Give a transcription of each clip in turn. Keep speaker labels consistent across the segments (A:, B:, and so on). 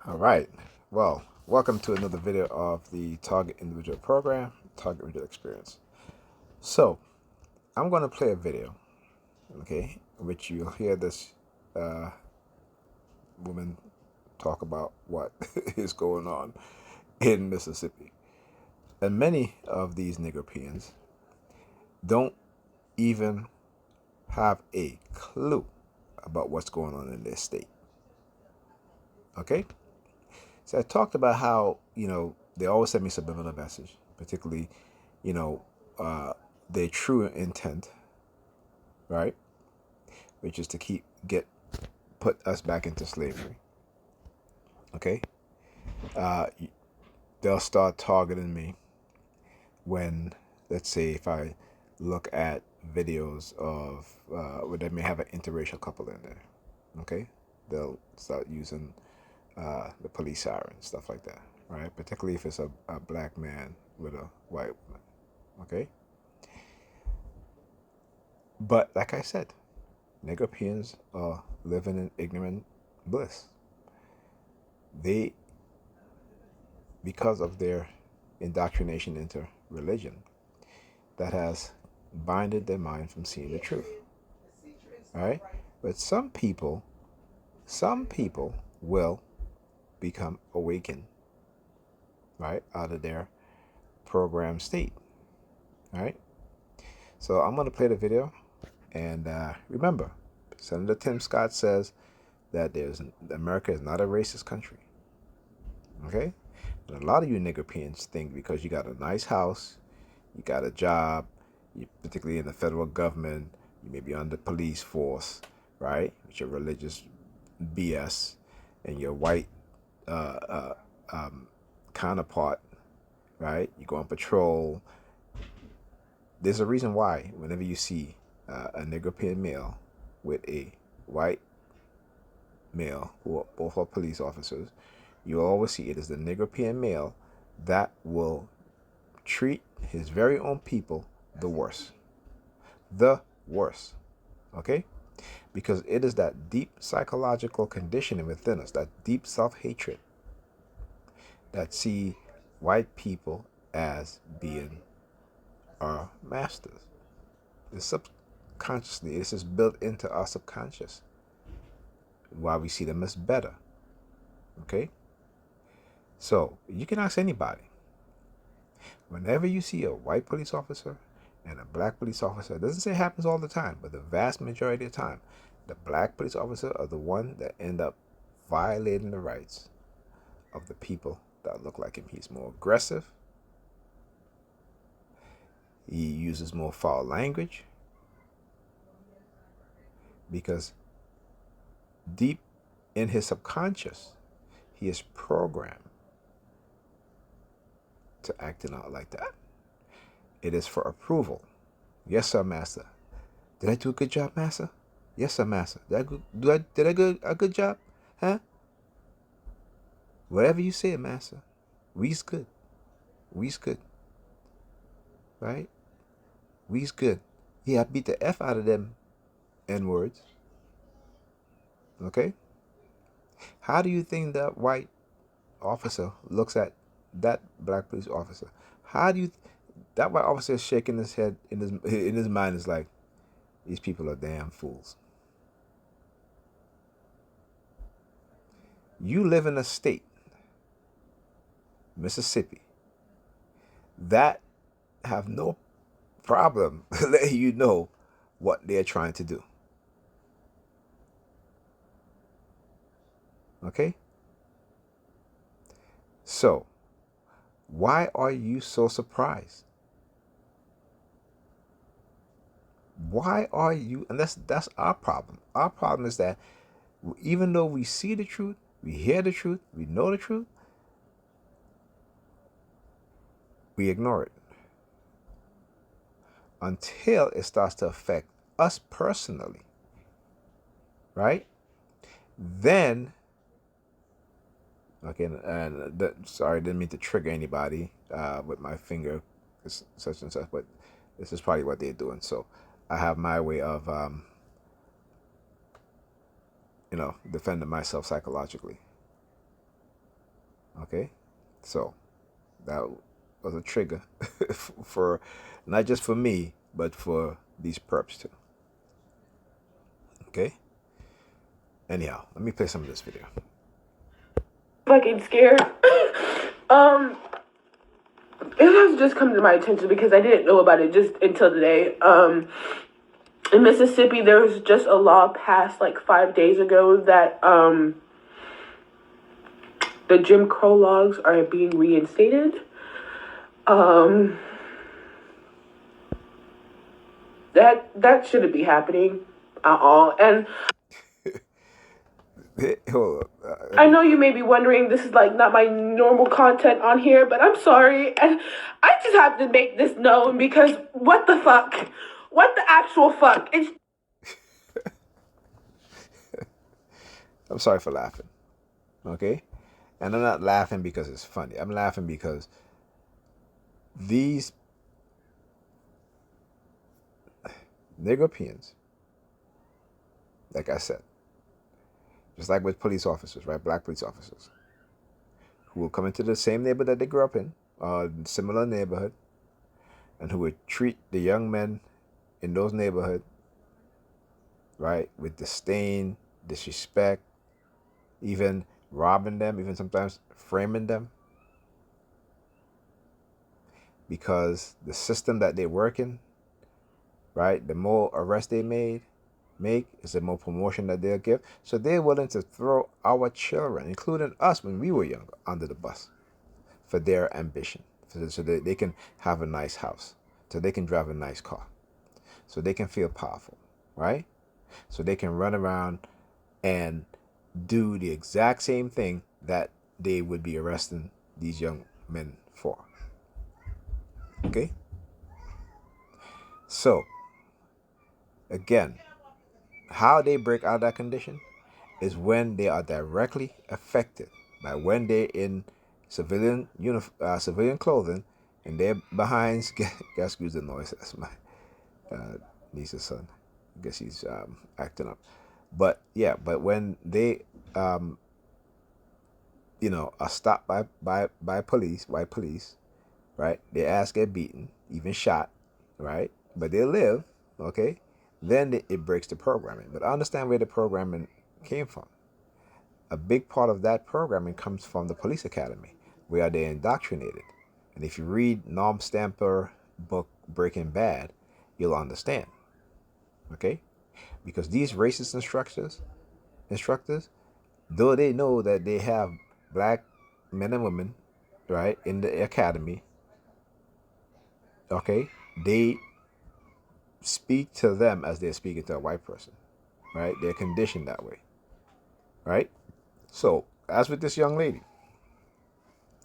A: All right. Well, welcome to another video of the Target Individual Program, Target Individual Experience. So, I'm going to play a video, okay, which you'll hear this uh, woman talk about what is going on in Mississippi. And many of these Nigerians don't even have a clue about what's going on in their state. Okay? So I talked about how, they always send me subliminal message, particularly, you know, uh, their true intent, right? Which is to put us back into slavery. Okay? Uh, they'll start targeting me when, let's say, if I look at videos of where they may have an interracial couple in there. Okay? They'll start using the police siren, stuff like that, right? Particularly if it's a black man with a white woman, okay? But like I said, Negropeans are living in ignorant bliss. They, because of their indoctrination into religion, that has binded their mind from seeing the truth, all right? But some people will become awakened, right, out of their program state, all right? So I'm going to play the video. And remember, Senator Tim Scott says that America is not a racist country. Okay? And a lot of you Nigerians think because you got a nice house, you got a job, particularly in the federal government, you may be on the police force, right? With your religious BS and your white uh, uh, counterpart, right? You go on patrol. There's a reason why whenever you see a Nigerian male with a white male who are both are police officers, you always see it as the Nigerian male that will treat his very own people the worst. The worst. Okay? Because it is that deep psychological conditioning within us, that deep self-hatred that see white people as being our masters. It's subconsciously, this is built into our subconscious. Why we see them as better. Okay? So, you can ask anybody. Whenever you see a white police officer and a black police officer, it doesn't say it happens all the time, but the vast majority of the time, the black police officer are the one that end up violating the rights of the people that look like him. He's more aggressive. He uses more foul language because deep in his subconscious, he is programmed to acting out like that. It is for approval. Yes, sir, master. Did I do a good job, master? Yes, sir, master. Did I do a good job? Huh? Whatever you say, master. We's good. We's good. Right? We's good. Yeah, I beat the F out of them N words. Okay? How do you think that white officer looks at that black police officer? How do you that white officer is shaking his head in his mind is like, these people are damn fools. You live in a state, Mississippi, that have no problem letting you know what they're trying to do. Okay? So, why are you so surprised? Why are you, and that's our problem. Our problem is that even though we see the truth, we hear the truth, we know the truth, we ignore it until it starts to affect us personally, right? Then, okay, and sorry, I didn't mean to trigger anybody with my finger, such and such, but this is probably what they're doing. So I have my way of, defending myself psychologically. Okay, so that was a trigger for not just for me, but for these perps too. Okay. Anyhow, let me play some of this video.
B: Fucking scared. um, it has just come to my attention because I didn't know about it just until today. In Mississippi, there was just a law passed like 5 days ago that the Jim Crow laws are being reinstated. Um, that shouldn't be happening at all. And
A: Hold
B: I know you may be wondering, this is like not my normal content on here, but I'm sorry. And I just have to make this known because what the fuck? What the actual fuck? It's
A: I'm sorry for laughing. Okay, and I'm not laughing because it's funny. I'm laughing because these Negropeans, like I said, just like with police officers, right? Black police officers, who will come into the same neighborhood that they grew up in, similar neighborhood, and who would treat the young men in those neighborhoods, right, with disdain, disrespect, even robbing them, even sometimes framing them, because the system that they work in, right, the more arrests they make is the more promotion that they'll give. So they're willing to throw our children, including us when we were younger, under the bus for their ambition, so that they can have a nice house, so they can drive a nice car, so they can feel powerful, right? So they can run around and do the exact same thing that they would be arresting these young men for. Okay? So, again, how they break out of that condition is when they are directly affected by when they're in civilian clothing and they're behind. Excuse the noise. That's my niece's son. I guess he's acting up. But yeah, but when they um, are stopped by police, white police, right? Their ass get beaten, even shot, right? But they live, okay? Then it breaks the programming. But understand where the programming came from. A big part of that programming comes from the police academy, where they're indoctrinated. And if you read Norm Stamper book Breaking Bad, you'll understand, okay? Because these racist instructors, though they know that they have black men and women, right, in the academy, okay, they speak to them as they're speaking to a white person, right? They're conditioned that way, right? So, as with this young lady,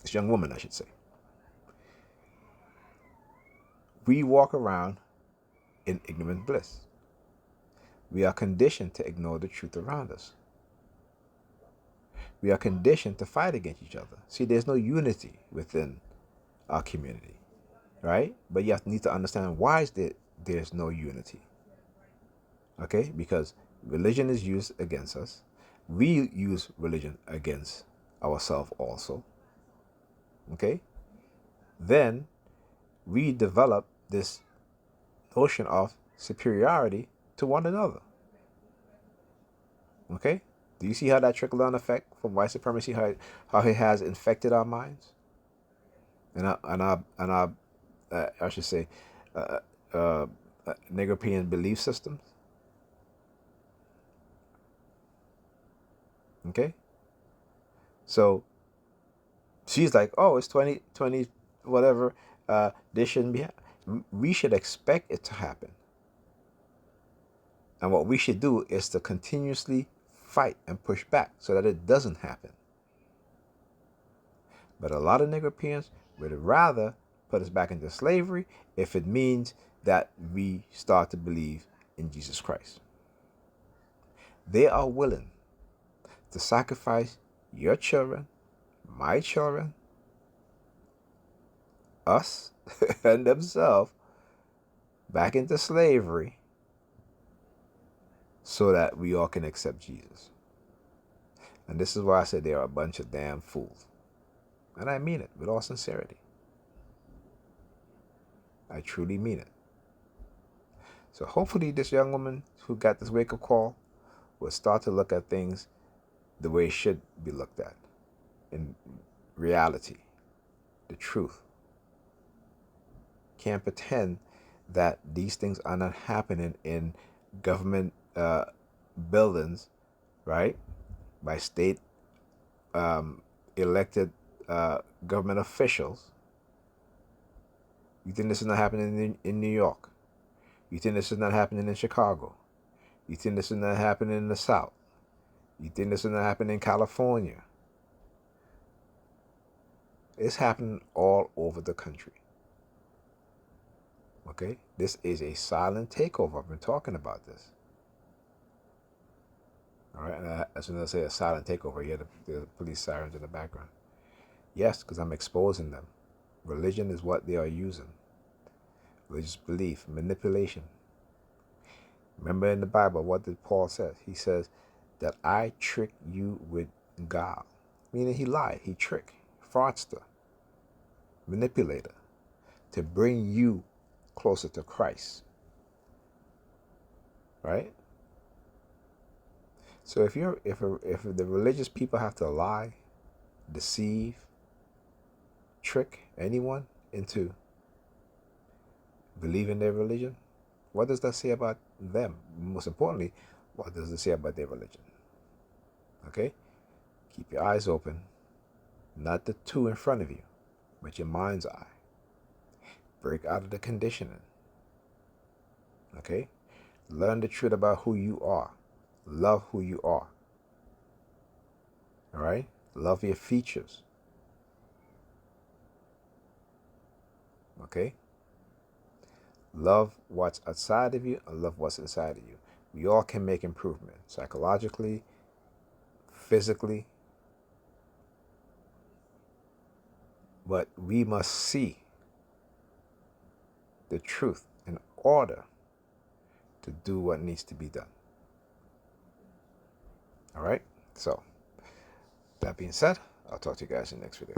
A: this young woman, I should say, we walk around in ignorant bliss. We are conditioned to ignore the truth around us. We are conditioned to fight against each other. See, there's no unity within our community, right? But you need to understand why is there's no unity. Okay? Because religion is used against us. We use religion against ourselves also. Okay? Then we develop this notion of superiority to one another. Okay? Do you see how that trickle down effect from white supremacy, how it has infected our minds and I should say, uh, uh, Negropean belief systems? Okay? So she's like, oh, it's 2020, whatever. This shouldn't be. We should expect it to happen. And what we should do is to continuously fight and push back so that it doesn't happen. But a lot of Negropeans would rather put us back into slavery if it means that we start to believe in Jesus Christ. They are willing to sacrifice your children, my children, us, and themselves back into slavery so that we all can accept Jesus. And this is why I said they are a bunch of damn fools. And I mean it with all sincerity. I truly mean it. So hopefully this young woman who got this wake-up call will start to look at things the way it should be looked at. In reality, the truth. Can't pretend that these things are not happening in government buildings, right? By state elected government officials. You think this is not happening in New York? You think this is not happening in Chicago? You think this is not happening in the South? You think this is not happening in California? It's happening all over the country. Okay? This is a silent takeover. I've been talking about this. All right? And as soon as I say a silent takeover, you hear the police sirens in the background. Yes, because I'm exposing them. Religion is what they are using. Religious belief, manipulation. Remember in the Bible, what did Paul say? He says that I trick you with God. Meaning he lied, he tricked, fraudster, manipulator, to bring you closer to Christ. Right? So if the religious people have to lie, deceive, trick anyone into believing their religion, what does that say about them? Most importantly, what does it say about their religion? Okay? Keep your eyes open, not the two in front of you, but your mind's eye. Break out of the conditioning. Okay? Learn the truth about who you are. Love who you are. All right? Love your features. Okay? Love what's outside of you and love what's inside of you. We all can make improvement psychologically, physically, but we must see the truth in order to do what needs to be done. All right? So, that being said, I'll talk to you guys in the next video.